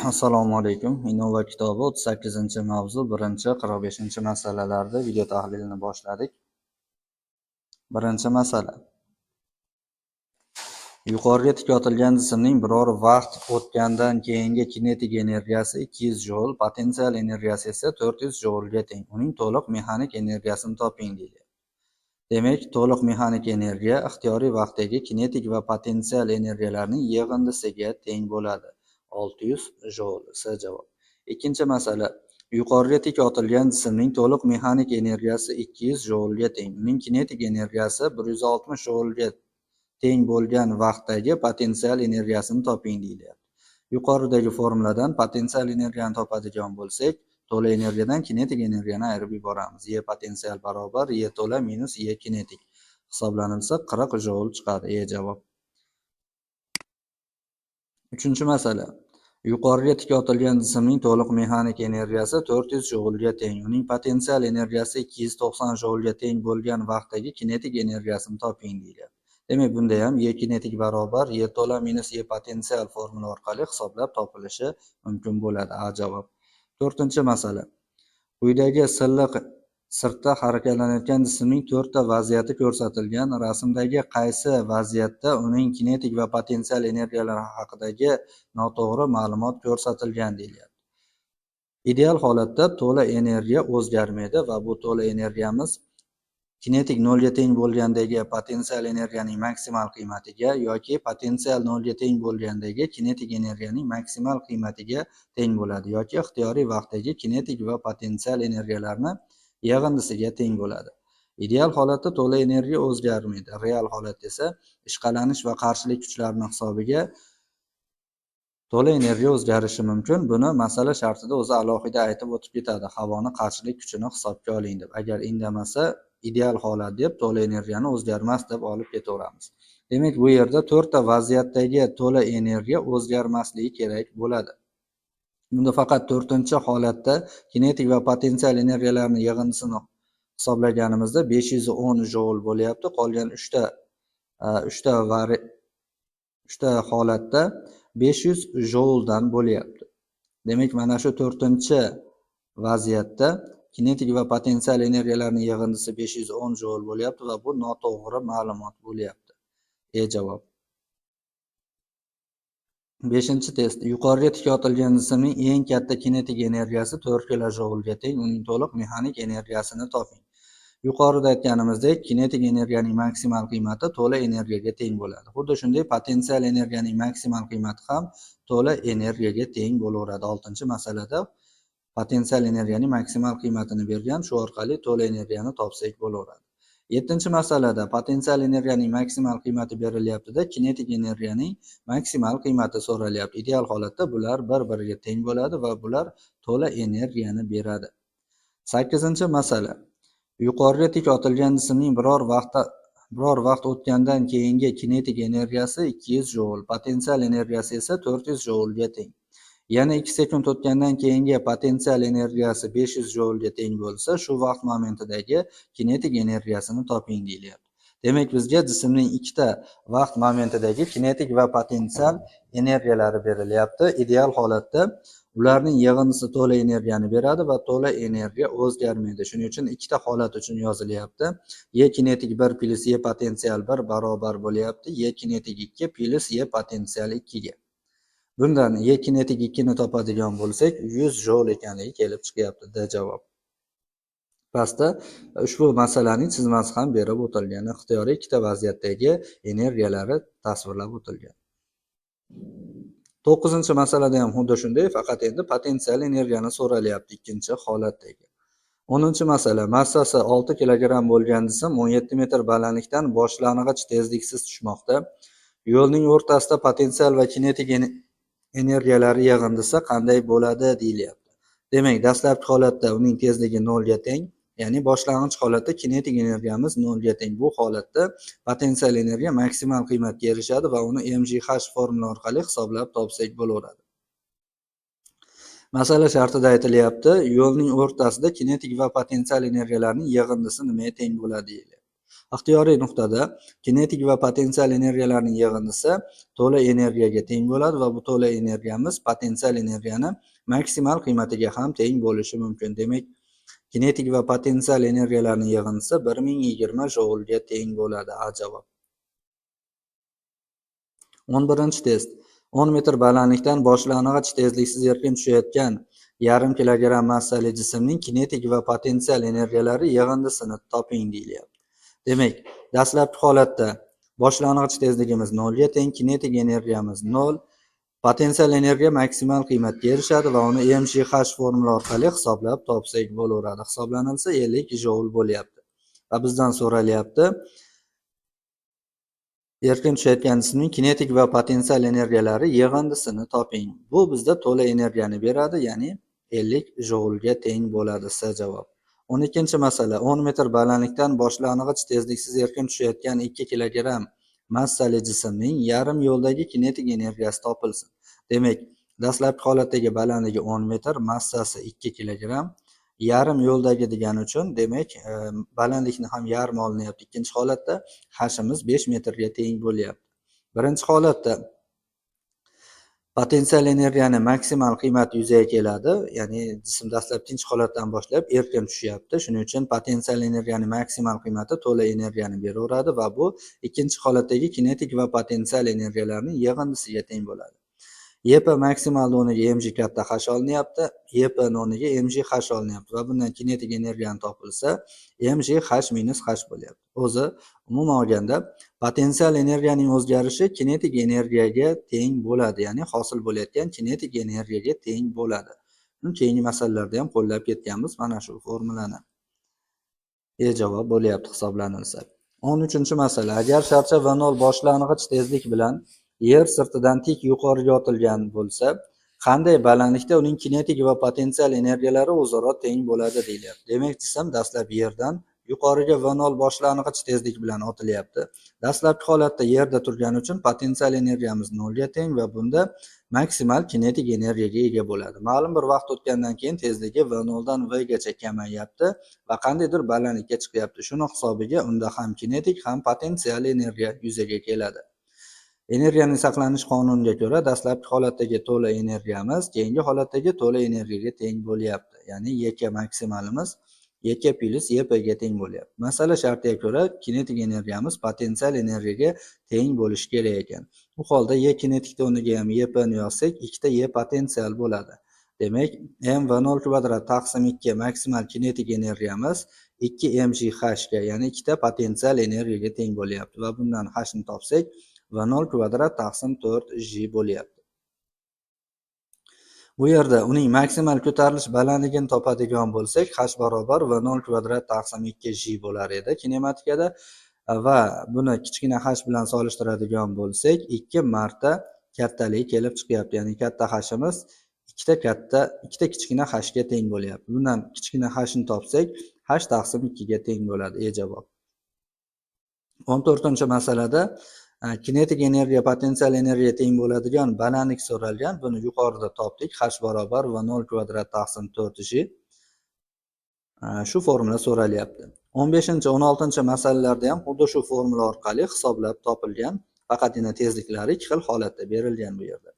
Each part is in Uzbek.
Assalomu alaykum. Innova kitobi 38-mavzu 1-45 masalalarda video tahlilini boshladik. Birinchi masala. Yuqoriga tik otilgan jismning biror vaqt o'tgandan keyingi kinetik energiyasi 200 joul, potensial energiyasi esa 400 joulga teng. Uning to'liq mexanik energiyasini toping deydi. Demak, to'liq mexanik energiya ixtiyoriy vaqtdagi kinetik va potensial energiyalarning yig'indisiga teng bo'ladi. 600 joul. S javob. Ikkinchi masala. Yuqoriga tik otilgan jismning to'liq mexanik energiyasi 200 joulga teng. Uning kinetik energiyasi 160 joulga teng bo'lgan vaqtdagi potensial energiyasini toping deyilyapti. Yuqoridagi formuladan potensial energiyani topadigan bo'lsak, to'la energiyadan kinetik energiyani ayirib yuboramiz. E potensial barobar E to'la minus E kinetik hisoblanilsa 40 joul chiqadi. Javob. Uchinchi masala. Yuqoriga tik otilgan jismning to'liq mexanik energiyasi 400 joulga teng. Uning potensial energiyasi 290 joulga teng bo'lgan vaqtdagi kinetik energiyasini toping deyiladi. Demak, bunda ham E kinetik barobar E to'la minus E potensial formula orqali hisoblab topilishi mumkin bo'ladi. A javob. To'rtinchi masala. Quyidagi silliq sirtda harakatlanayotgan jismning 4 ta vaziyati ko'rsatilgan. Rasmdagi qaysi vaziyatda uning kinetik va potensial energiyalari haqidagi noto'g'ri ma'lumot ko'rsatilgan deyilyapti. Ideal holatda to'la energiya o'zgarmaydi va bu to'la energiyamiz kinetik 0 ga teng bo'lgandagi potensial energiyaning maksimal qiymatiga yoki potensial 0 ga teng bo'lgandagi kinetik energiyaning maksimal qiymatiga teng bo'ladi yoki ixtiyoriy vaqtdagi kinetik va potensial energiyalarni yig'indisiga teng bo'ladi. Ideal holatda to'la energiya o'zgarmaydi. Real holatda esa ishqalanish va qarshilik kuchlarining hisobiga to'la energiya o'zgarishi mumkin. Buni masala shartida o'zi alohida aytib o'tib ketadi. Havoni qarshilik kuchini hisobga oling deb. Agar indamasa ideal holat deb to'la energiyani o'zgarmas deb olib ketaveramiz. Demak, bu yerda 4 ta vaziyatdagi to'la energiya o'zgarmasligi kerak bo'ladi. Bunda faqat 4-holatda kinetik va potensial energiyalarning yig'indisini hisoblaganimizda 510 joul bo'lyapti. Qolgan 3 ta holatda 500 jouldan bo'lyapti. Demak, mana shu 4-vaziyatda kinetik va potensial energiyalarning yig'indisi 510 joul bo'lyapti va bu noto'g'ri ma'lumot bo'lyapti. Javob. 5-test. Yuqoriga tik otilgan jismning eng katta kinetik energiyasi 4 kilojoulga teng. Uning to'liq mexanik energiyasini toping. Yuqorida aytganimizdek, kinetik energiyaning maksimal qiymati to'la energiyaga teng bo'ladi. Xuddi shunday potensial energiyaning maksimal qiymati ham to'la energiyaga teng bo'laveradi. 6-masalada potensial energiyaning maksimal qiymatini bergan, shu orqali to'la energiyani topsak bo'laveradi. 7-masalada potensial energiyaning maksimal qiymati berilyapti-da, kinetik energiyaning maksimal qiymati so'ralyapti. Ideal holatda bular bir-biriga teng bo'ladi va bular to'la energiyani beradi. 8-masala. Yuqoriga tik otilgan jismning biror vaqt o'tgandan keyingi kinetik energiyasi 200 joul, potensial energiyasi esa 400 joulga teng. Yana 2 sekund o'tgandan keyingi potensial energiyasi 500 joulga teng bo'lsa, shu vaqt momentidagi kinetik energiyasini toping deyilyapti. Demak, bizga jismning 2 ta vaqt momentidagi kinetik va potensial energiyalari berilyapti. Ideal holatda ularning yig'indisi to'la energiyani beradi va to'la energiya o'zgarmaydi. Shuning uchun 2 ta holat uchun yozilyapti. E kinetik 1 plus E potensial 1 barobar bo'lyapti. E kinetik 2 plus E potensial 2 ga. Bundan E kinetik 2 ni topadigan bo'lsak, 100 joul ekanligi kelib chiqyapti. D javob. Pastda ushbu masalaning chizmasi ham berib o'tilgan. Ixtiyoriy 2 ta vaziyatdagi energiyalari tasvirlab o'tilgan. 9-masalada ham xuddi shunday, faqat endi potensial energiyani so'ralyapti 2-holatdagi. 10-masala. Massasi 6 kg bo'lgan jism 17 metr balandlikdan boshlang'ich tezliksiz tushmoqda. Yo'lning o'rtasida potensial va kinetik energiyalari yig'indisi qanday bo'ladi deyilyapti. Demak, dastlabki holatda uning tezligi 0 ga teng, ya'ni boshlang'ich holatda kinetik energiyamiz 0 ga teng. Bu holatda potensial energiya maksimal qiymatga erishadi va uni mgh formula orqali hisoblab topsak bo'laveradi. Masala shartida aytilyapti, yo'lning o'rtasida kinetik va potensial energiyalarning yig'indisi nimaga teng bo'ladi deyiladi. Ixtiyoriy nuqtada kinetik va potensial energiyalarning yig'indisi to'la energiyaga teng bo'ladi va bu to'la energiyamiz potensial energiyani maksimal qiymatiga ham teng bo'lishi mumkin. Demak, kinetik va potensial energiyalarning yig'indisi 1020 joulga teng bo'ladi. A javob. 11-test. 10 metr balandlikdan boshlang'ich tezliksiz erkin tushayotgan yarim kilogramm massali jismning kinetik va potensial energiyalari yig'indisini toping deyilyapti. Demak, dastlabki holatda boshlang'ich tezligimiz 0 ga teng, kinetik energiyamiz 0, potensial energiya maksimal qiymatga erishadi va uni mgh formula orqali hisoblab topsak bo'laveradi. Hisoblanilsa 50 joul bo'lyapti. Va bizdan so'ralyapti erkin tushayotgan jismning kinetik va potensial energiyalari yig'indisini toping. Bu bizda to'la energiyani beradi, ya'ni 50 joulga teng bo'ladi. S javob. 12-masala. 10 metr balandlikdan boshlang'ich tezliksiz erkin tushayotgan 2 kilogramm massali jismning yarim yo'ldagi kinetik energiyasi topilsin. Demak, dastlabki holatdagi balandligi 10 metr, massasi 2 kilogramm. Yarim yo'ldagi degani uchun, demak, balandlikni ham yarmi olinyapti. Ikkinchi holatda hashimiz 5 metrga teng bo'lyapti. Birinchi holatda potensial energiyani maksimal qiymati yuzaga keladi, ya'ni jism dastlabki holatdan boshlab erkin tushyapti. Shuning uchun potensial energiyani maksimal qiymati to'la energiyani beraveradi va bu ikkinchi holatdagi kinetik va potensial energiyalarning yig'indisiga teng bo'ladi. YP maksimal o'rniga mg katta h olinyapti, YP o'rniga mg h olinyapti va bundan kinetik energiyani topilsa mg h minus h bo'lyapti. O'zi umuman olganda potensial energiyaning o'zgarishi kinetik energiyaga teng bo'ladi, ya'ni hosil bo'layotgan kinetik energiyaga teng bo'ladi. Buni keyingi masalalarda ham qo'llab ketganmiz mana shu formulani. Javob bo'lyapti hisoblanilsa. 13-masala. Agar sharcha V0 boshlang'ich tezlik bilan yer sirtidan tik yuqoriga otilgan bo'lsa, qanday balandlikda uning kinetik va potensial energiyalari o'zaro teng bo'ladi deyilyapti. Demak, jism dastlab yerdan yuqoriga V0 boshlang'ich tezlik bilan otilyapti. Dastlabki holatda yerda turgani uchun potensial energiyamiz 0 ga teng va bunda maksimal kinetik energiyaga ega bo'ladi. Ma'lum bir vaqt o'tgandan keyin tezligi V0 dan V gacha kamayyapti va qandaydir balandlikka chiqyapti. Shuni hisobiga unda ham kinetik ham potensial energiya yuzaga keladi. Energiyaning saqlanish qonuniga ko'ra dastlabki holatdagi to'la energiyamiz keyingi holatdagi to'la energiyaga teng bo'lyapti. Ya'ni YK maksimalimiz YK plus YP ga teng bo'lyapti. Masala shartiga ko'ra kinetik energiyamiz potensial energiyaga teng bo'lishi kerak ekan. Bu holda Y kinetikning o'rniga ham YP ni yozsak, 2 ta Y potensial bo'ladi. Demak, m V0 kvadrat taqsim 2 maksimal kinetik energiyamiz 2 mgh ga, ya'ni 2 ta potensial energiyaga teng bo'lyapti va bundan h ni topsak V0 kvadrat taqsim 4g bo'lyapti. Bu yerda uning maksimal ko'tarilish balandligini topadigan bo'lsak, h barobar V0 kvadrat taqsim 2g bo'lar edi kinematikada va buni kichkina h bilan solishtiradigan bo'lsak, 2 marta kattalik kelib chiqyapti. Ya'ni katta h'imiz 2 ta kichkina h ga teng bo'lyapti. Bundan kichkina h ni topsak, h taqsim 2 ga teng bo'ladi. Javob. 14-masalada kinetik energiya potensial energiyaga teng bo'ladigan balandlik so'ralgan. Buni yuqorida topdik. H barobar V0 kvadrat taqsim 4g. Shu formula so'ralyapti. 15-16-masalalarda ham xuddi shu formula orqali hisoblab topilgan. Faqatgina tezliklari ikki xil holatda berilgan bu yerda.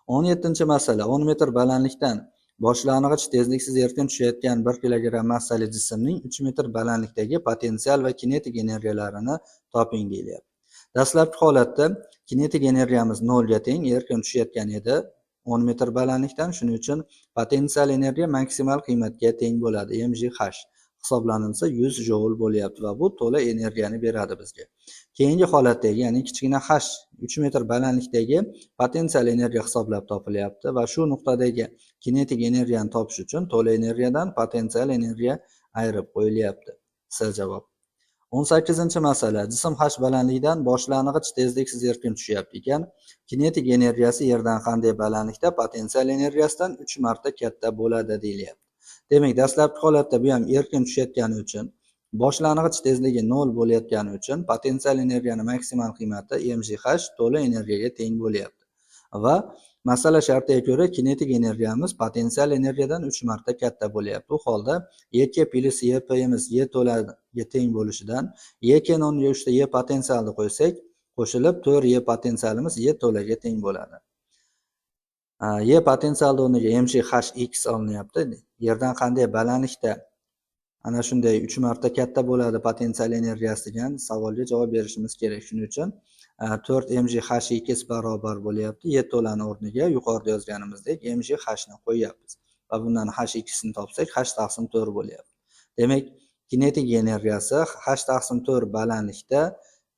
17-masala. 10 metr balandlikdan boshlang'ich tezliksiz erkin tushayotgan 1 kilogramm massali jismning 3 metr balandlikdagi potensial va kinetik energiyalarini toping deyilyapti. Dastlabki holatda kinetik energiyamiz 0 ga teng, erkin tushayotgan edi 10 metr balandlikdan. Shuning uchun potensial energiya maksimal qiymatga teng bo'ladi, mgh. Hisoblanilsa 100 joul bo'lyapti va bu to'la energiyani beradi bizga. Keyingi holatdagi, ya'ni kichkina h 3 metr balandlikdagi potensial energiya hisoblab topilyapti va shu nuqtadagi kinetik energiyani topish uchun to'la energiyadan potensial energiya ayirib qo'yilyapti. S javob. 18-masala. Jism h balandligidan boshlang'ich tezliksiz erkin tushyapti ekan. Kinetik energiyasi yerdan qanday balandlikda potensial energiyasidan 3 marta katta bo'ladi deyilyapti. Demak, dastlabki holatda bu ham erkin tushayotgani uchun, boshlang'ich tezligi 0 bo'layotgani uchun potensial energiyaning maksimal qiymati mgh to'la energiyaga teng bo'lyapti. Va Masala shartiga ko'ra kinetik energiyamiz potensial energiyadan 3 marta katta bo'lyapti. Bu holda YK plus YP'miz Y to'laga teng bo'lishidan YK o'rniga 3 ta Y potensialni qo'ysak, qo'shilib 4 Y potensialimiz Y to'laga teng bo'ladi. Y potensial o'rniga mgh(x) olinyapti. Yerdan qanday balandlikda ana shunday 3 marta katta bo'ladi potensial energiyasi degan savolga javob berishimiz kerak. Shuning uchun 4 mgh(x) barobar bo'lyapti. Y to'lani o'rniga yuqorida yozganimizdek mgh ni qo'yyapmiz. Va bundan h(x) ni topsak h/4 bo'lyapti. Demak, kinetik energiyasi h/4 balandlikda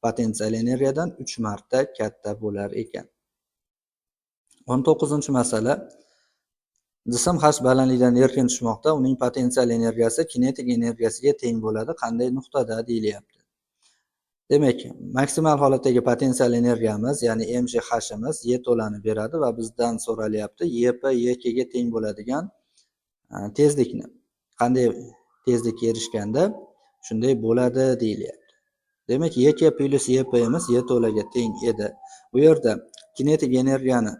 potensial energiyadan 3 marta katta bo'lar ekan. 19-masala. Jism h balandlikdan erkin tushmoqda, uning potensial energiyasi kinetik energiyasiga teng bo'ladi. Qanday nuqtada deyilyapti. Demak, maksimal holatdagi potensial energiyamiz, ya'ni mgh-imiz Y to'lani beradi va bizdan so'ralyapti YP YK ga teng bo'ladigan tezlikni. Qanday tezlikka erishganda shunday bo'ladi deyilyapti. Demak, YK plus YP'imiz Y to'laga teng edi. Bu yerda kinetik energiyani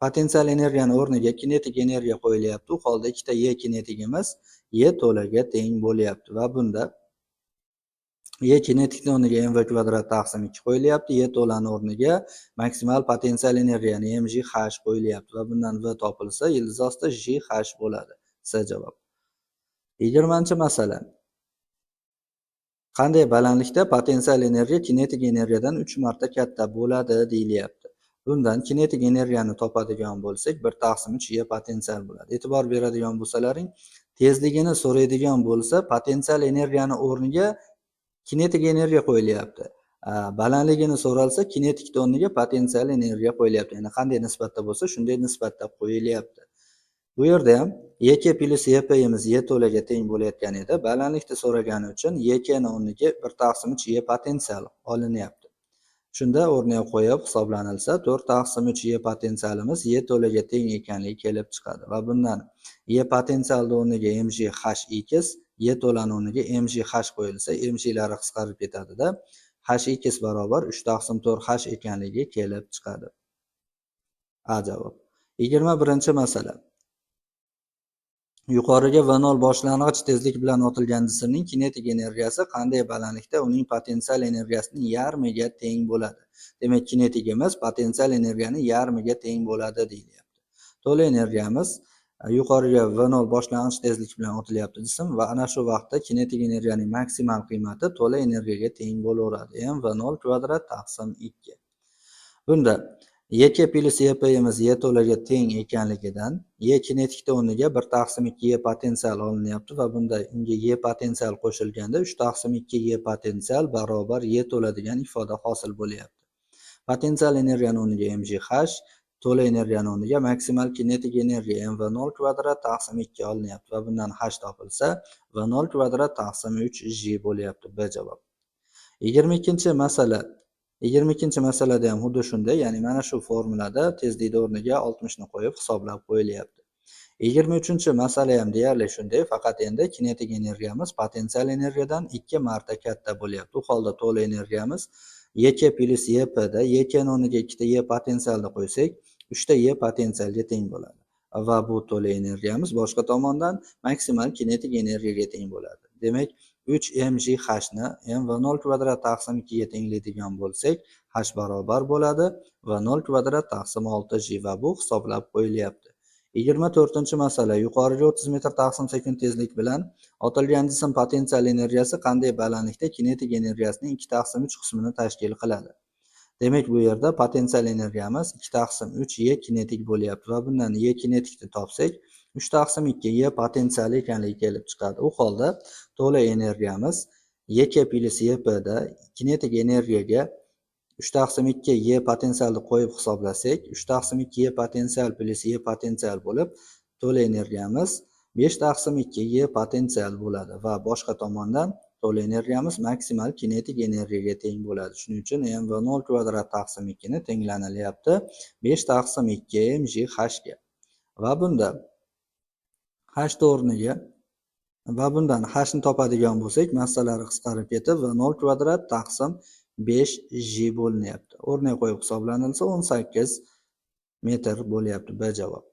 potensial energiyani o'rniga kinetik energiya qo'yilyapti. U holda ikkita Y kinetigimiz Y to'laga teng bo'lyapti va bunda Y kinetikni o'rniga mv kvadrat taqsim 2 qo'yilyapti. Y to'lani o'rniga maksimal potensial energiya ya'ni mgh qo'yilyapti va bundan v topilsa ildiz osti jh bo'ladi. C javob. 20-masala. Qanday balandlikda potensial energiya kinetik energiyadan 3 marta katta bo'ladi deyilyapti. Bundan kinetik energiyani topadigan bo'lsak 1/3 Y potensial bo'ladi. E'tibor beradigan bo'lsalaring, tezligini so'raydigan bo'lsa potensial energiyani o'rniga kinetik energiya qo'yilyapti. Balandligini so'ralsa kinetikni o'rniga potensial energiya qo'yilyapti. Ya'ni qanday nisbatda bo'lsa shunday nisbatda qo'yilyapti. Bu yerda ham YK plus YP'imiz Y to'laga teng bo'layotgan edi. Balandlikni so'ragani uchun YK ni o'rniga 1/3 Y potensial olinyapti. Shunda o'rniga qo'yib hisoblanilsa 4/3 Y potensialimiz Y to'laga teng ekanligi kelib chiqadi va bundan Y potensialni o'rniga mgh(x), Y to'lani o'rniga mgh qo'yilsa, mg'lari qisqarib ketadi-da, hx barobar 3/4h ekanligi kelib chiqadi. A javob. 21-masala. Yuqoriga V0 boshlang'ich tezlik bilan otilgan jismning kinetik energiyasi qanday balandlikda uning potensial energiyasining yarmiga teng bo'ladi. Demak, kinetigimiz potensial energiyaning yarmiga teng bo'ladi deyilyapti. To'la energiyamiz yuqoriga V0 boshlang'ich tezlik bilan otilyapti jism va ana shu vaqtda kinetik energiyaning maksimal qiymati to'la energiyaga teng bo'laveradi. M V0 kvadrat taqsim 2. Bunda YK plus YP'imiz Y to'laga teng ekanligidan Y kinetikni o'rniga 1/2 Y potensial olinyapti va bunda unga Y potensial qo'shilganda 3/2 Y potensial barobar Y to'la degan ifoda hosil bo'lyapti. Potensial energiyani o'rniga mgh, to'la energiyani o'rniga maksimal kinetik energiya mv0 kvadrat taqsim 2 olinyapti va bundan h topilsa v0 kvadrat taqsim 3 j bo'lyapti. B javob. 22-masala. 22-masalada ham xuddi shunday, ya'ni mana shu formulada tezlikni o'rniga 60 ni qo'yib hisoblab qo'yilyapti. 23-masala ham deyarli shunday, faqat endi kinetik energiyamiz potensial energiyadan 2 marta katta bo'lyapti. U holda to'la energiyamiz YK plus YP da YK ni o'rniga 2 ta Y potensialni qo'ysak, 3 ta Y potensialga teng bo'ladi. Va bu to'la energiyamiz boshqa tomondan maksimal kinetik energiyaga teng bo'ladi. Demak, 3 mgh ni mv0 kvadrat taqsim 2 ga tenglaydigan bo'lsak, h barobar bo'ladi v0 kvadrat taqsim 6 j va bu hisoblab qo'yilyapti. 24-masala. Yuqoriga 30 metr taqsim sekund tezlik bilan otilgan jism potensial energiyasi qanday balandlikda kinetik energiyasining 2/3 qismini tashkil qiladi. Demak, bu yerda potensial energiyamiz 2/3 Y kinetik bo'lyapti va bundan Y kinetikni topsak 3/2 Y potensial ekanligi kelib chiqadi. U holda to'la energiyamiz YK plus YP da kinetik energiyaga 3/2 Y potensialni qo'yib hisoblasak, 3/2 Y potensial plus Y potensial bo'lib, to'la energiyamiz 5/2 Y potensial bo'ladi va boshqa tomondan to'la energiyamiz maksimal kinetik energiyaga teng bo'ladi. Shuning uchun mv0 kvadrat taqsim 2 ni tenglanilyapti 5/2 mgh ga. Va bunda h o'rniga va bundan h ni topadigan bo'lsak, massalari qisqarib ketib v0 kvadrat taqsim 5 j bo'linyapti. O'rniga qo'yib hisoblanilsa 18 metr bo'lyapti. B javob.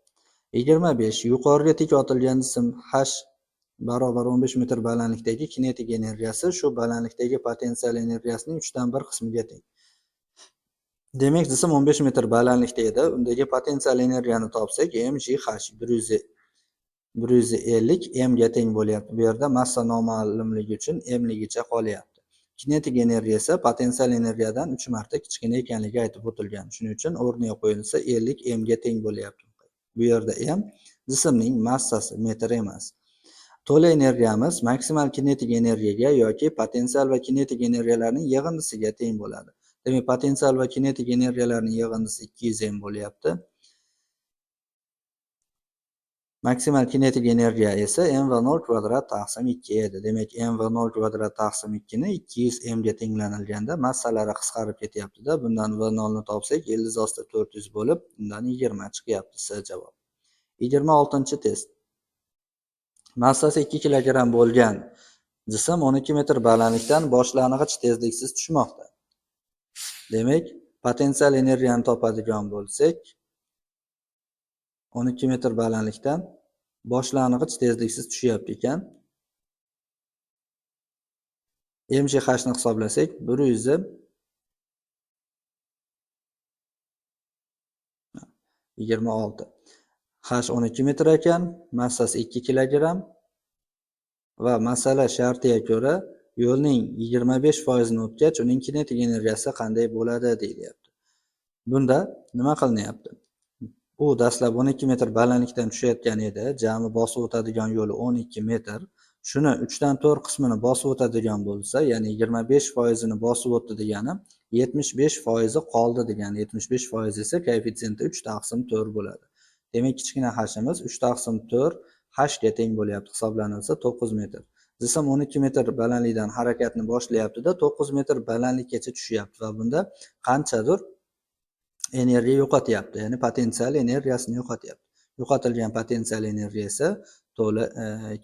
25. Yuqoriga tik otilgan jism h barobar 15 metr balandlikdagi kinetik energiyasi shu balandlikdagi potensial energiyasining 3/1 qismiga teng. Demak, jism 15 metr balandlikda edi. Undagi potensial energiyani topsak, mgh 150 m ga teng bo'lyapti. Bu yerda massa noma'lumligi uchun m ligicha qolyapti. Kinetik energiya esa potensial energiyadan 3 marta kichkina ekanligi aytib o'tilgan. Shuning uchun o'rniga qo'yilsa 50 m ga teng bo'lyapti. Bu yerda m jismning massasi, metr emas. To'la energiyamiz maksimal kinetik energiyaga yoki potensial va kinetik energiyalarning yig'indisiga teng bo'ladi. Demak, potensial va kinetik energiyalarning yig'indisi 200 m bo'lyapti. Maksimal kinetik energiya esa m va 0 kvadrat taqsim 2 edi. Demak, m va 0 kvadrat taqsim 2 ni 200 m ga tenglanilganda massalari qisqarib ketyapti-da. Bundan v 0 ni topsak 50/400 bo'lib, undan 20 chiqyapti. C javob. 26-test. Massasi 2 kg bo'lgan jism 12 metr balandlikdan boshlang'ich tezliksiz tushmoqda. Demak, potensial energiyani topadigan bo'lsak, 12 metr balandlikdan boshlang'ich tezliksiz tushyapti ekan. mgh ni hisoblasak, 126. h 12 metr ekan, massasi 2 kg va masala shartiga ko'ra yo'lning 25% ni o'tgach, uning kinetik energiyasi qanday bo'ladi deyilyapti. Bunda nima qilinyapti? U dastlab 12 metr balandlikdan tushayotgan edi. Jami bosib o'tadigan yo'li 12 metr. Shuni 3/4 qismini bosib o'tadigan bo'lsa, ya'ni 25% ni bosib o'tdi degani 75% qoldi degani. 75% esa koeffitsiyenti 3/4 bo'ladi. Demak, kichkina hashimiz 3/4 h ga teng bo'lyapti. Hisoblanilsa 9 metr. Jism 12 metr balandlikdan harakatni boshlayapti-da, 9 metr balandlikgacha tushyapti va bunda qanchadir energiya yo'qotyapti, ya'ni potensial energiyasini yo'qotyapti. Yo'qotilgan potensial energiya esa to'la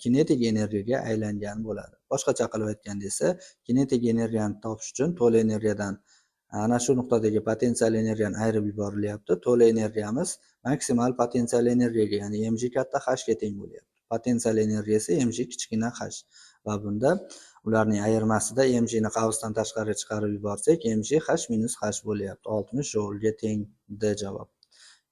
kinetik energiyaga aylangan bo'ladi. Boshqacha qilib aytganda esa, kinetik energiyani topish uchun to'la energiyadan ana shu nuqtadagi potensial energiyani ayirib yuborilyapti. To'la energiyamiz maksimal potensial energiyaga, ya'ni mg katta h ga teng bo'lyapti. Potensial energiya esa mg kichkina h va bunda ularning ayirmasida mg ni qavsdan tashqari chiqarib yuborsak, mg h minus h bo'lyapti. 60 joulga teng. D javob.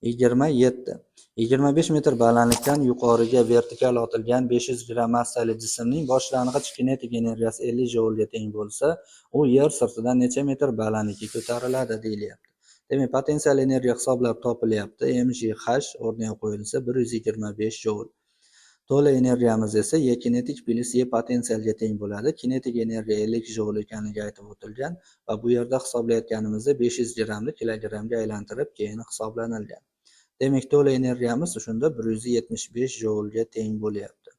27. 25 metr balandlikdan yuqoriga vertikal otilgan 500 gram massali jismning boshlang'ich kinetik energiyasi 50 joulga teng bo'lsa, u yer sirtidan necha metr balandlikka ko'tariladi deyilyapti. Demak, potensial energiya hisoblab topilyapti. mg h o'rniga qo'yilsa 125 joul. To'la energiyamiz esa E kinetik plus E potensialga teng bo'ladi. Kinetik energiya 50 joul ekanligi aytib o'tilgan va bu yerda hisoblayotganimizda 500 gramni kilogramga aylantirib keyin hisoblanilgan. Demak, to'la energiyamiz shunda 175 joulga teng bo'lyapti.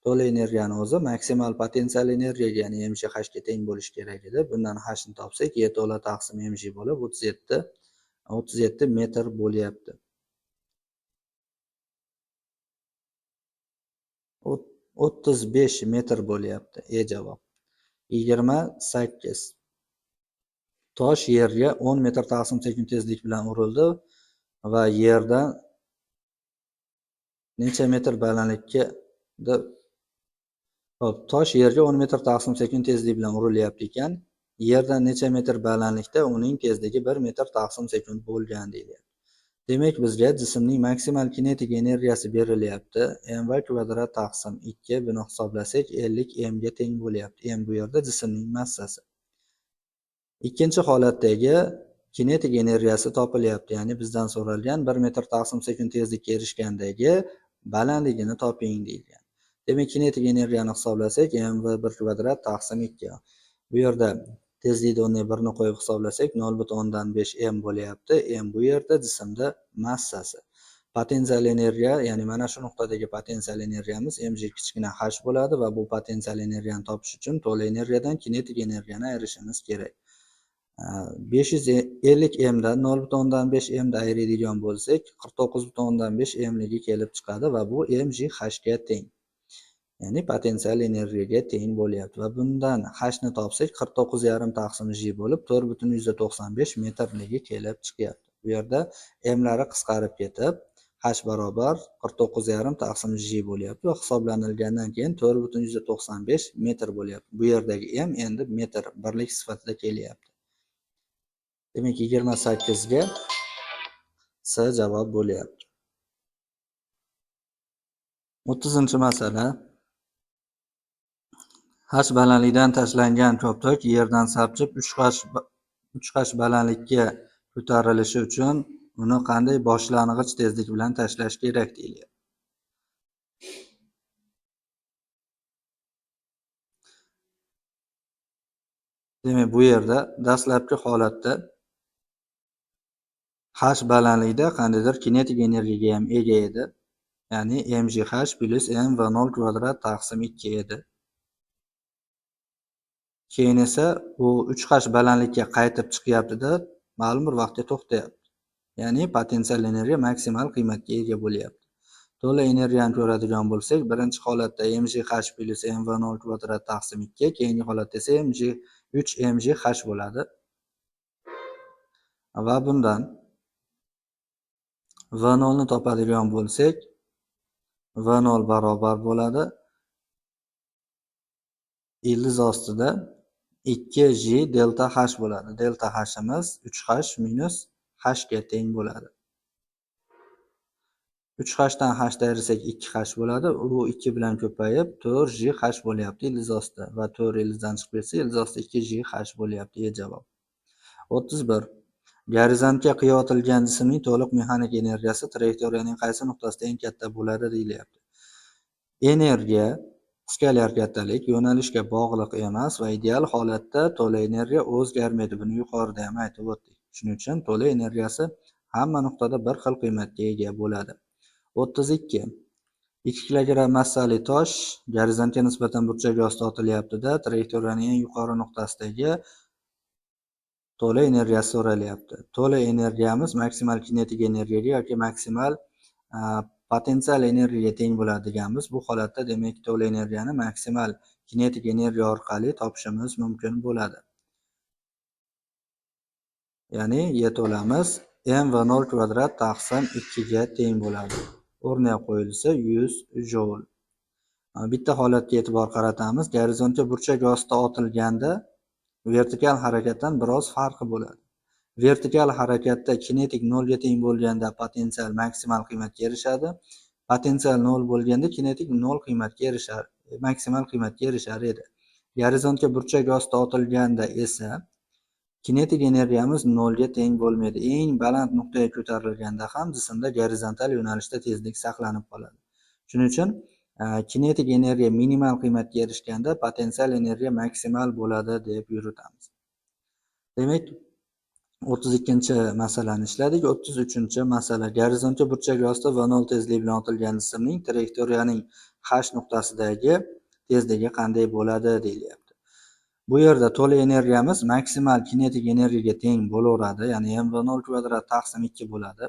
To'la energiyani o'zi maksimal potensial energiyaga, ya'ni mg h ga teng bo'lishi kerak edi. Bundan h ni topsak, E to'la taqsim mg bo'lib 37 metr bo'lyapti. 35 metr bo'lyapti. E javob. 28. Tosh yerga 10 metr taqsim sekund tezlik bilan urildi va yerdan necha metr balandlikka tosh yerga 10 metr taqsim sekund tezlik bilan urilyapti ekan, yerdan necha metr balandlikda uning tezligi 1 metr taqsim sekund bo'lgan deyiladi. Demak, bizga jismning maksimal kinetik energiyasi berilyapti. m kvadrat taqsim 2. Buni hisoblasak 50 m ga teng bo'lyapti. M bu yerda jismning massasi. Ikkinchi holatdagi kinetik energiyasi topilyapti. Ya'ni bizdan so'ralgan 1 metr taqsim sekund tezlikka erishgandagi balandligini toping deyilgan. Demak, kinetik energiyani hisoblasak m v 1 kvadrat taqsim 2. Bu yerda tezlikni o'rniga 1 ni qo'yib hisoblasak 0.5 m bo'lyapti. M bu yerda jismda massasi. Potensial energiya, ya'ni mana shu nuqtadagi potensial energiyamiz mg kichkina h bo'ladi va bu potensial energiyani topish uchun to'la energiyadan kinetik energiyani ayirishimiz kerak. 550 m dan 0.5 m da ayiradigan bo'lsak 49.5 m ligi kelib chiqadi va bu mg h ga teng. Ya'ni potensial energiyaga teng bo'lyapti va bundan h ni topsak 49,5 taqsim j bo'lib 4.95 metrligi kelib chiqyapti. Bu yerda m'lari qisqarib ketib, h barobar 49,5 taqsim j bo'lyapti va hisoblanilgandan keyin 4,95 metr bo'lyapti. Bu yerdagi m endi metr birlik sifatida kelyapti. Demak, 28 ga S javob bo'lyapti. 30-masala. H balandlikdan tashlangan koptok yerdan sapchib 3h balandlikka ko'tarilishi uchun uni qanday boshlang'ich tezlik bilan tashlash kerak deyilyapti. Demak, bu yerda dastlabki holatda h balandlikda qandaydir kinetik energiyaga ham ega edi. Ya'ni mgh plus m va 0 kvadrat taqsim 2 edi. Keyin esa u 3h balandlikka qaytib chiqyapti-da, ma'lum bir vaqtga to'xtayapti. Ya'ni potensial energiya maksimal qiymatga ega bo'lyapti. To'la energiyani ko'radigan bo'lsak, birinchi holatda mgh plus m va 0 kvadrat taqsim 2, keyingi holatda esa 3 mgh bo'ladi. Va bundan V0 ni topadigan bo'lsak, V0 barobar bo'ladi ildiz ostida 2j delta h bo'ladi. Delta h'imiz 3h minus h ga teng bo'ladi. 3h dan h ayirsak 2h bo'ladi. U 2 bilan ko'payib 4jh bo'lyapti ildiz ostida va 4 ildizdan chiqib ketsa, ildiz ostida 2jh bo'lyapti. Javob. 31. Gorizantga qiyo otilgan jismning to'liq mexanik energiyasi trayektoriyaning qaysi nuqtasida eng katta bo'ladi deyilyapti. Energiya skalar kattalik yo'nalishga bog'liq emas va ideal holatda to'la energiya o'zgarmaydi. Buni yuqorida ham aytib o'tdik. Shuning uchun to'la energiyasi hamma nuqtada bir xil qiymatga ega bo'ladi. 32. 2 kilogramm massali tosh gorizantga nisbatan burchak ostida otilyapti-da, trayektoriyaning eng yuqori nuqtasidagi to'la energiyasi so'ralyapti. To'la energiyamiz maksimal kinetik energiyaga yoki maksimal potensial energiyaga teng bo'ladi deganmiz. Bu holatda demak to'la energiyani maksimal kinetik energiya orqali topishimiz mumkin bo'ladi. Ya'ni Y to'lamiz m va 0 kvadrat taqsim 2 ga teng bo'ladi. O'rniga qo'yilsa 100 joule. Bitta holatga e'tibor qaratamiz. Gorizontga burchak ostida otilganda vertikal harakatdan biroz farqi bo'ladi. Vertikal harakatda kinetik 0 ga teng bo'lganda potensial maksimal qiymatga erishadi. Potensial 0 bo'lganda kinetik 0 qiymatga erishar, maksimal qiymatga erishar edi. Gorizontga burchak ostida otilganda esa kinetik energiyamiz 0 ga teng bo'lmaydi. Eng baland nuqtaga ko'tarilganda ham jismda gorizontal yo'nalishda tezlik saqlanib qoladi. Shuning uchun kinetik energiya minimal qiymatga erishganda potensial energiya maksimal bo'ladi deb yuritamiz. Demak, 32-masalani ishladik. 33-masala. Gorizontga burchak ostida V0 tezlik bilan otilgan jismning trayektoriyaning h nuqtasidagi tezligi qanday bo'ladi deyilyapti. Bu yerda to'la energiyamiz maksimal kinetik energiyaga teng bo'laveradi, ya'ni m/0 kvadrat taqsim 2 bo'ladi.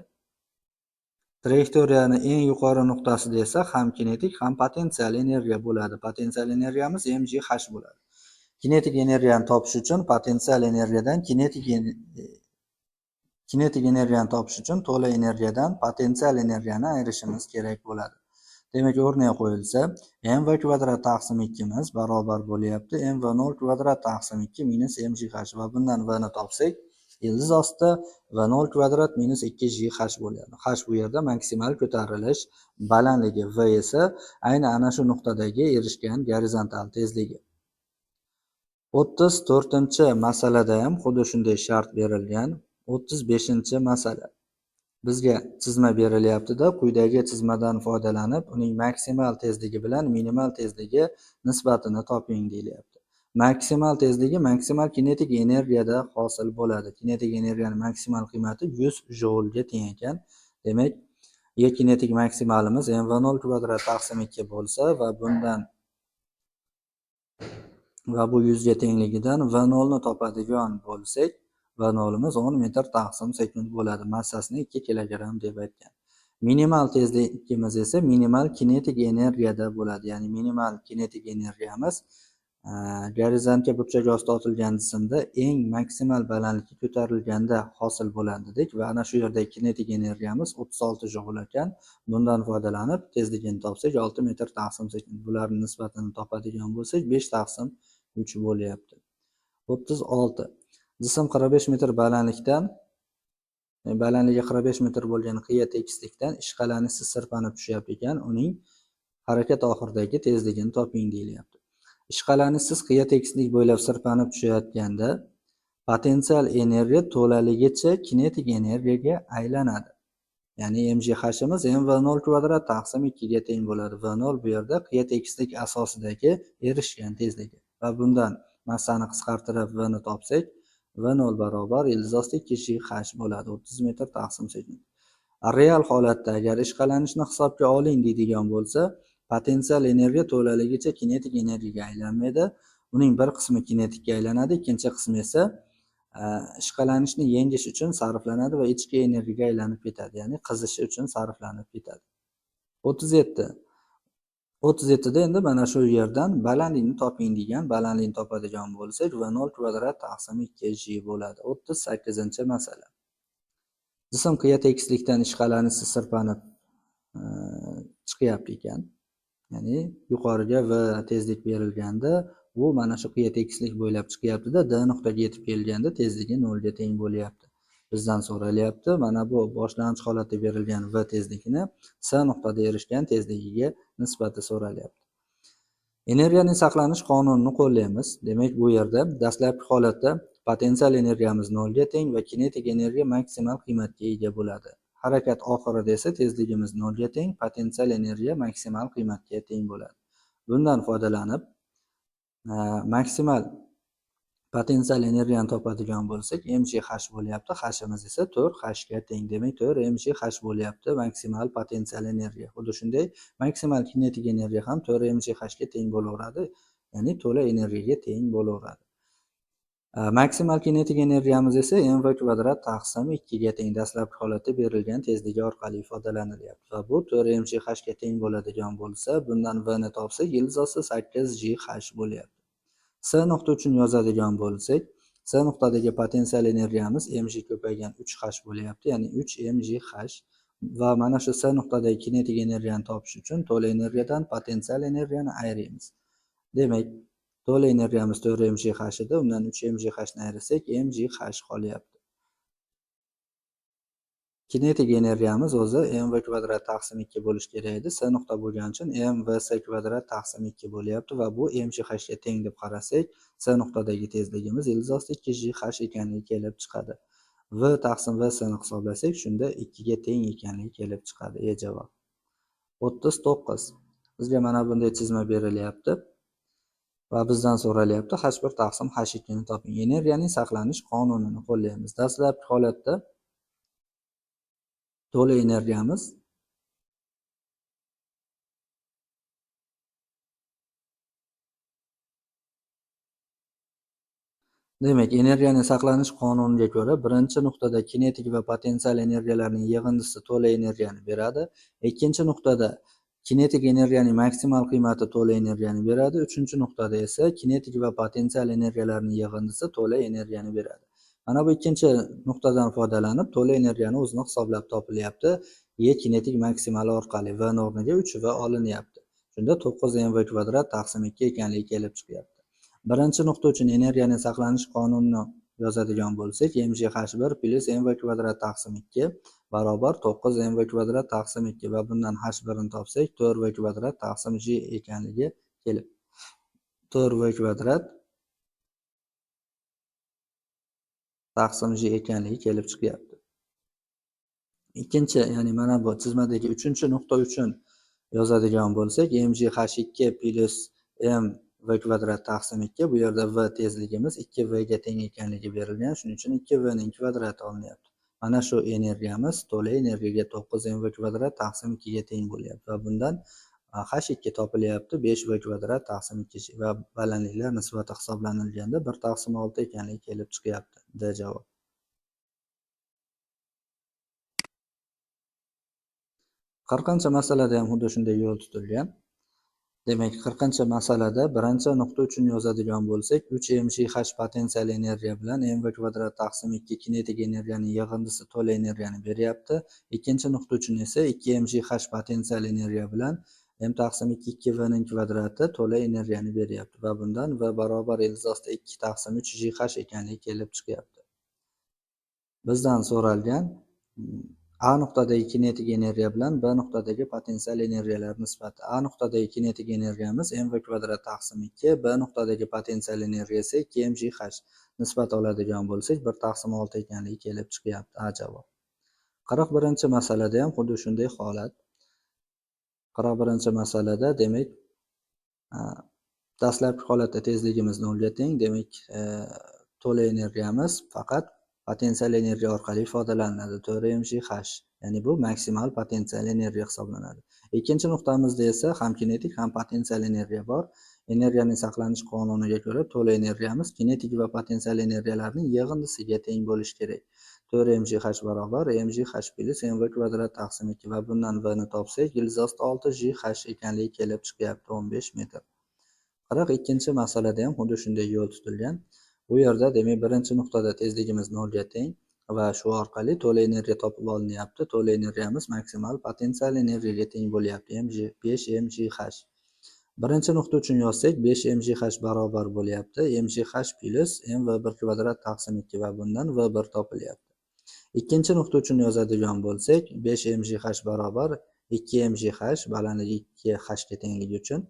Trayektoriyaning eng yuqori nuqtasida esa ham kinetik, ham potensial energiya bo'ladi. Potensial energiyamiz mgh bo'ladi. Kinetik energiyani topish uchun potensial energiyadan kinetik energiyani topish uchun to'la energiyadan potensial energiyani ayirishimiz kerak bo'ladi. Demak, o'rniga qo'yilsa, m va kvadrat taqsim 2 miz barobar bo'lyapti m va 0 kvadrat taqsim 2 minus mgh va bundan v ni topsak, ildiz ostida va 0 kvadrat minus 2jh bo'ladi. H bu yerda maksimal ko'tarilish balandligi, v esa ayni ana shu nuqtadagi erishgan gorizontal tezligi. 34-masalada ham xuddi shunday shart berilgan. 35-masala. Bizga chizma berilyapti-da, quyidagi chizmadan foydalanib, uning maksimal tezligi bilan minimal tezligi nisbatini toping deyilyapti. Maksimal tezligi maksimal kinetik energiyada hosil bo'ladi. Kinetik energiyaning maksimal qiymati 100 joule ga teng ekan. Demak, Y kinetik maksimalimiz m va 0 kvadrat taqsim 2 bo'lsa va bu 100 ga tengligidan V0 ni topadigan bo'lsak, V0imiz 10 metr taqsim sekund bo'ladi. Massasini 2 kilogramm deb aytgan. Minimal tezligimiz esa minimal kinetik energiyada bo'ladi. Ya'ni minimal kinetik energiyamiz Gorizontal burchak osti otilgan jismda eng maksimal balandlikka ko'tarilganda hosil bo'ladi dedik va ana shu yerda kinetik energiyamiz 36 J bo'lar ekan. Bundan foydalanib tezligini topsak 6 metr taqsim sekund. Bularning nisbatini topadigan bo'lsak 5 taqsim 3 bo'lyapti. 36. Jism 45 metr balandlikdan balandligi 45 metr bo'lgan qiya tekislikdan ishqalanishsiz sirpanib tushyapti ekan. Uning harakat oxiridagi tezligini toping deyilyapti. Ishqalanishsiz qiya tekislik bo'ylab sirpanib tushayotganda potensial energiya to'laligicha kinetik energiyaga aylanadi. Ya'ni mgh-imiz mv0 kvadrat taqsim 2 ga teng bo'ladi. V0 bu yerda qiya tekislik asosidagi erishgan tezligi va bundan massani qisqartirib v ni topsak, v0 barobar ildiz osti 2gh bo'ladi. 30 metr taqsim sekund. Real holatda agar ishqalanishni hisobga oling deydigan bo'lsa, potensial energiya to'laligicha kinetik energiyaga aylanmaydi. Uning bir qismi kinetikka aylanadi, ikkinchi qismi esa ishqalanishni yengish uchun sarflanadi va ichki energiyaga aylanib ketadi, ya'ni qizishi uchun sarflanib ketadi. 37. 37da endi mana shu yerdan balandlikni toping degan, balandlikni topadigan bo'lsak, v0 kvadrat taqsim 2g bo'ladi. 38-masala. Jism qiya tekislikdan ishqalanishsiz sirpanib chiqyapti ekan. Ya'ni yuqoriga v tezlik berilganda bu mana shu qiya tekislik bo'ylab chiqyapti-da, D nuqtaga yetib kelganda tezligi 0 ga teng bo'lyapti. Bizdan so'ralyapti, mana bu boshlang'ich holatda berilgan v tezligini S nuqtada erishgan tezligiga nisbati so'ralyapti. Energiyaning saqlanish qonunini qo'llaymiz. Demak, bu yerda dastlabki holatda potensial energiyamiz 0 ga teng va kinetik energiya maksimal qiymatga ega bo'ladi. Harakat oxirida esa tezligimiz 0 ga teng, potensial energiya maksimal qiymatga teng bo'ladi. Bundan foydalanib maksimal potensial energiyani topadigan bo'lsak, mgh bo'lyapti, h'imiz esa 4h ga teng. Demak, 4mgh bo'lyapti maksimal potensial energiya. Xuddi shunday maksimal kinetik energiya ham 4mgh ga teng bo'laveradi, ya'ni to'la energiyaga teng bo'laveradi. Maksimal kinetik energiyamiz esa mv kvadrat taqsim 2 ga teng, dastlabki holatda berilgan tezligi orqali ifodalanilyapti va bu 4mgh ga teng bo'ladigan bo'lsa, bundan v ni topsak, ildiz osti 8gh bo'lyapti. S nuqta uchun yozadigan bo'lsak, S nuqtadagi potensial energiyamiz mg ko'paygan 3h bo'lyapti, ya'ni 3mgh va mana shu S nuqtadagi kinetik energiyani topish uchun to'la energiyadan potensial energiyani ayiramiz. Demak, to'la energiyamiz 4mgh edi, undan 3mgh ni ayirsak, mgh qolyapti. Kinetik energiyamiz o'zi mv kvadrat taqsim 2 bo'lish kerak edi. S nuqta bo'lgani uchun mvs kvadrat taqsim 2 bo'lyapti va bu mgh ga teng deb qarasak, S nuqtadagi tezligimiz ildiz osti 2gh ekanligi kelib chiqadi. V taqsim vs ni hisoblasak, shunda 2 ga teng ekanligi kelib chiqadi. Javob. 39. Bizga mana bunday chizma berilyapti va bizdan so'ralyapti h1 taqsim h2 ni toping. Energiyaning saqlanish qonunini qo'llaymiz. Dastlabki holatda to'la energiyamiz demak, energiyaning saqlanish qonuniga ko'ra, birinchi nuqtada kinetik va potensial energiyalarning yig'indisi to'la energiyani beradi. Ikkinchi nuqtada kinetik energiyaning maksimal qiymati to'la energiyani beradi. Uchinchi nuqtada esa kinetik va potensial energiyalarning yig'indisi to'la energiyani beradi. Mana bu ikkinchi nuqtadan foydalanib to'la energiyani o'zini hisoblab topilyapti. E kinetik maksimali orqali v o'rniga 3v olinyapti. Shunda 9mv kvadrat taqsim 2 ekanligi kelib chiqyapti. Birinchi nuqta uchun energiyaning saqlanish qonunini yozadigan bo'lsak, mgh1 plus mv kvadrat taqsim 2 barobar 9mv kvadrat taqsim 2 va bundan h1 ni topsak, 4v kvadrat taqsim g ekanligi kelib 4v kvadrat taqsim g ekanligi kelib chiqyapti. Ikkinchi, ya'ni mana bu chizmadagi uchinchi nuqta uchun yozadigan bo'lsak, mgh2 plus mv kvadrat taqsim 2, bu yerda v tezligimiz 2v ga teng ekanligi berilgan, shuning uchun 2v ning kvadrati olinyapti. Mana shu energiyamiz to'la energiyaga 9mv kvadrat taqsim 2 ga teng bo'lyapti va bundan h2 topilyapti 5v kvadrat taqsim 2 va balandliklar nisbati hisoblanilganda 1/6 ekanligi kelib chiqyapti. D javob. Har qancha masalada ham xuddi shunday yo'l tutilgan. Demak, 40-masalada birinchi nuqta uchun yozadigan bo'lsak, 3mgh potensial energiya bilan mv kvadrat taqsim 2 kinetik energiyaning yig'indisi to'la energiyani beryapti. Ikkinchi nuqta uchun esa 2mgh potensial energiya bilan m taqsim 2 2v ning kvadrati to'la energiyani beryapti va bundan v barobar ilzosda 2 taqsim 3 gh ekanligi kelib chiqyapti. Bizdan so'ralgan A nuqtadagi kinetik energiya bilan B nuqtadagi potensial energiyalar nisbati. A nuqtadagi kinetik energiyamiz mv kvadrat taqsim 2, B nuqtadagi potensial energiya esa 2mgh. Nisbat oladigan bo'lsak 1 taqsim 6 ekanligi kelib chiqyapti. A javob. 41-masalada ham xuddi shunday holat. 41-masalada demak dastlabki holatda tezligimiz 0 ga teng. Demak, to'la energiyamiz faqat potensial energiya orqali ifodalanadi, 4mgh. Ya'ni bu maksimal potensial energiya hisoblanadi. Ikkinchi nuqtamizda esa ham kinetik, ham potensial energiya bor. Energiyaning saqlanish qonuniga ko'ra to'la energiyamiz kinetik va potensial energiyalarning yig'indisiga teng bo'lishi kerak. 4mgh barobar mgh plus mv kvadrat taqsim 2 va bundan v ni topsak, ilzosda 6gh ekanligi kelib chiqyapti, 15 metr. 42-masalada ham xuddi shunday yo'l tutilgan. Bu yerda demak birinchi nuqtada tezligimiz 0 ga teng va shu orqali to'la energiya topib olinyapti. To'la energiyamiz maksimal potensial energiyaga teng bo'lyapti, 5mgh. Birinchi nuqta uchun yozsak 5mgh barobar bo'lyapti mgh plus mv1 kvadrat taqsim 2 va bundan v1 topilyapti. Ikkinchi nuqta uchun yozadigan bo'lsak 5mgh barobar 2mgh balandligi 2h ga tengligi uchun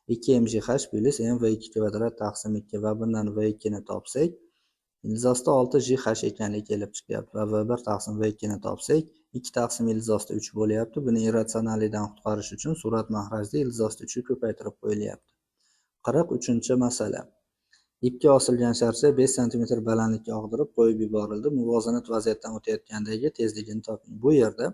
2mgh plus mv2 kvadrat taqsim 2 va bundan v2 ni topsak, ilzosda 6gh ekanligi kelib chiqyapti va v1 taqsim v2 ni topsak, 2 taqsim ilzosda 3 bo'lyapti. Buni irratsionallikdan qutqarish uchun surat mahrajda ilzosda 3 ga ko'paytirib qo'yilyapti. 43-masala. Ipga osilgan sharcha 5 sm balandlikka og'dirib qo'yib yuborildi. Muvozanat vaziyatdan o'tayotgandagi tezligini toping. Bu yerda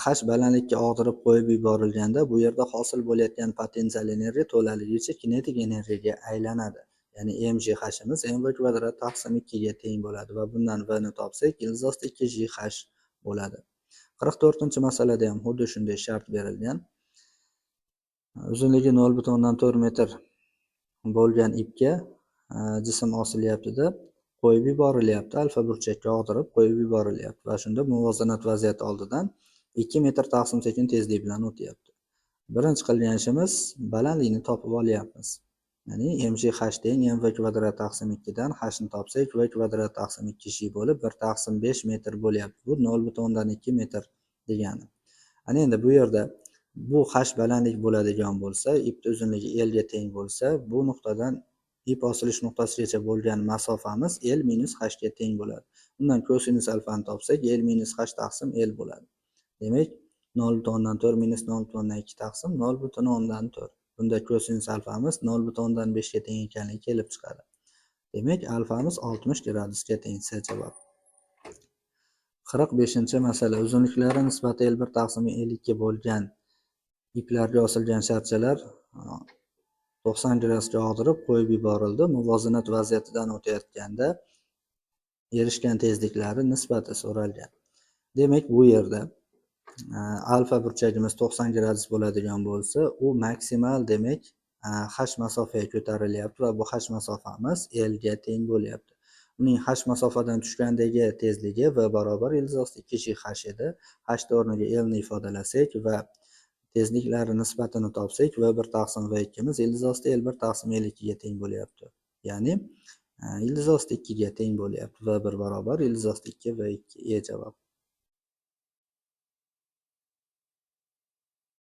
h balandlikka og'dirib qo'yib yuborilganda bu yerda hosil bo'layotgan potensial energiya to'laligicha kinetik energiyaga aylanadi. Ya'ni mgh-imiz mv kvadrat taqsim 2 ga teng bo'ladi va bundan v ni topsak, ilzosda 2gh bo'ladi. 44-masalada ham xuddi shunday shart berilgan. Uzunligi 0,4 metr bo'lgan ipga jism osilyapti-da, qo'yib yuborilyapti. Alfa burchakka og'dirib qo'yib yuborilyapti va shunda muvozanat vaziyati oldidan 2 metr taqsim sekin tezlik bilan o'tyapti. Birinchi qilgan ishimiz balandlikni topib olyapmiz. Ya'ni mgh teng mv kvadrat taqsim 2 dan h ni topsak, v kvadrat taqsim 2g bo'lib 1 taqsim 5 metr bo'lyapti. Bu 0,2 metr degani. Ana endi bu yerda bu h balandlik bo'ladigan bo'lsa, ipning uzunligi l ga teng bo'lsa, bu nuqtadan ip osilish nuqtasigacha bo'lgan masofamiz l minus h ga teng bo'ladi. Undan kosinus alfani topsak, l minus h taqsim l bo'ladi. Demak, 0,4 minus 0,2 taqsim 0,4. Bunda kosinus alfamiz 0,5 ga teng ekanligi kelib chiqadi. Demak, alfamiz 60 gradusga teng. C javob. 45-masala. Uzunliklari nisbati L1 taqsim L2 bo'lgan iplarga osilgan sharchalar 90 gradusga og'dirib qo'yib yuborildi. Muvozanat vaziyatidan o'tayotganda erishgan tezliklari nisbati so'ralgan. Demak, bu yerda alfa burchagimiz 90 gradus bo'ladigan bo'lsa, u maksimal demak h masofaga ko'tarilyapti va bu h masofamiz L ga teng bo'lyapti. Uning h masofadan tushgandagi tezligi v barobar ilzosda 2gh edi. H o'rniga L ni ifodalasak va tezliklari nisbatini topsak, v1 taqsim v2 imiz ilzosda L1 taqsim L2 ga teng bo'lyapti. Ya'ni ilzosda 2 ga teng bo'lyapti. v1 barobar ilzosda 2 v2 javob.